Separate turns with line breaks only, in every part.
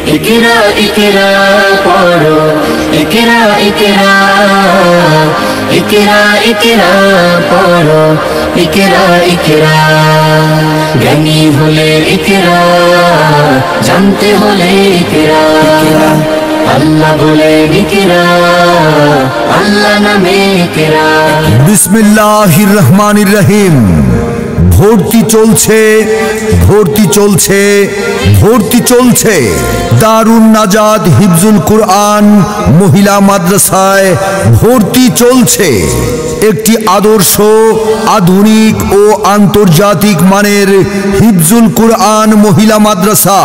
ইকরা ইকরা পড়ো, ইকরা ইকরা, ইকরা ইকরা পড়ো, ইকরা ইকরা। জ্ঞানী হলে ইকরা, জানতে হলে ইকরা। আল্লাহ বলে ইকরা, আল্লাহ নামে ইকরা।
বিসমিল্লাহির রহমানির রহিম। ভর্তি চলছে, ভর্তি চলছে, ভর্তি চলছে দারুন নাজাত হিফজুল কুরআন মহিলা মাদ্রাসায় ভর্তি চলছে। একটি আদর্শ, আধুনিক ও আন্তর্জাতিক মানের হিফজুল কুরআন মহিলা মাদ্রাসা।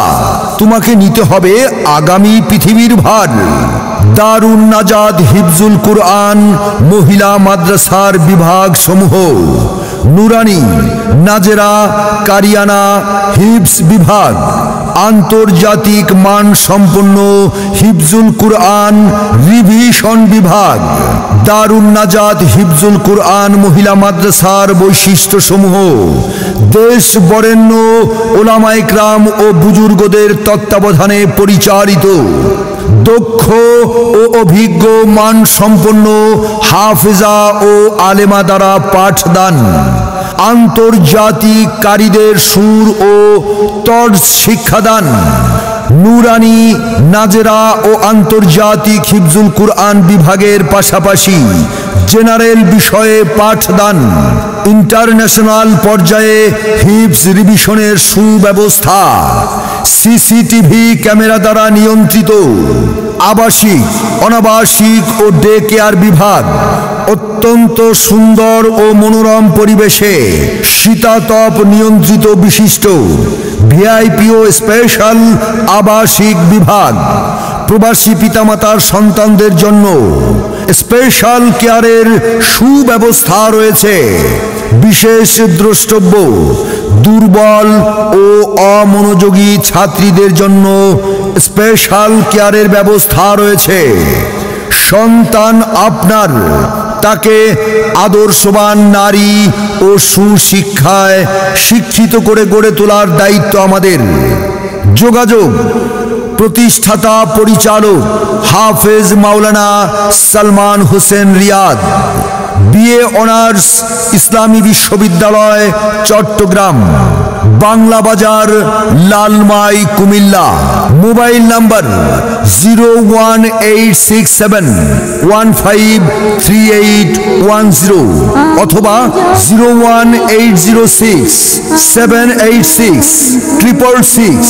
তোমাকে নিতে হবে আগামী পৃথিবীর ভার। দারুন নাজাত হিফজুল কুরআন মহিলা মাদ্রাসার বিভাগ সমূহ: নুরানি, নাজেরা, কারিয়ানা, হিফজ বিভাগ। আন্তর্জাতিক মান সম্পন্ন হিফজুল কুরআন রিভিশন বিভাগ। দারুন নাজাত হিফজুল কুরআন মহিলা মাদ্রাসার বৈশিষ্ট্য সমূহ: দেশ বরেণ্য ওলামায়ে কেরাম ও বুজুর্গদের তত্ত্বাবধানে পরিচালিত, দক্ষ ও অভিজ্ঞ মান সম্পন্ন হাফেজা ও আলেমা দ্বারা পাঠদান, আন্তর্জাতিক কারীদের সুর ও তর্জ শিক্ষাদান। নুরানি, নাজেরা ও আন্তর্জাতিক হিফজুল কুরআন বিভাগের পাশাপাশি জেনারেল বিষয়ে পাঠদান। ইন্টারন্যাশনাল পর্যায়ে হিফজ রিভিশনের সুব্যবস্থা, সিসিটিভি ক্যামেরা দ্বারা নিয়ন্ত্রিত। আবাসিক, অনাবাসিক ও ডে কেয়ার বিভাগ। অত্যন্ত সুন্দর ও মনোরম পরিবেশে শীতাতপ নিয়ন্ত্রিত বিশিষ্ট ভিআইপি ও স্পেশাল আবাসিক বিভাগ। প্রবাসী পিতামাতার সন্তানদের জন্য স্পেশাল কেয়ারের সুব্যবস্থা রয়েছে। বিশেষ দ্রষ্টব্য: দুর্বল ও অমনোযোগী ছাত্রীদের জন্য স্পেশাল কেয়ারের ব্যবস্থা রয়েছে। সন্তান আপনার, তাকে আদর্শবান নারী ও সুশিক্ষায় শিক্ষিত করে গড়ে তোলার দায়িত্ব আমাদের। যোগাযোগ: প্রতিষ্ঠাতা পরিচালক হাফেজ মাওলানা সালমান হোসেন রিয়াদ, বিএ অনার্স, ইসলামী বিশ্ববিদ্যালয়, চট্টগ্রাম, বাংলা বাজার, লালমাই, কুমিল্লা। মোবাইল নাম্বার 01867153810 অথবা 01806786666।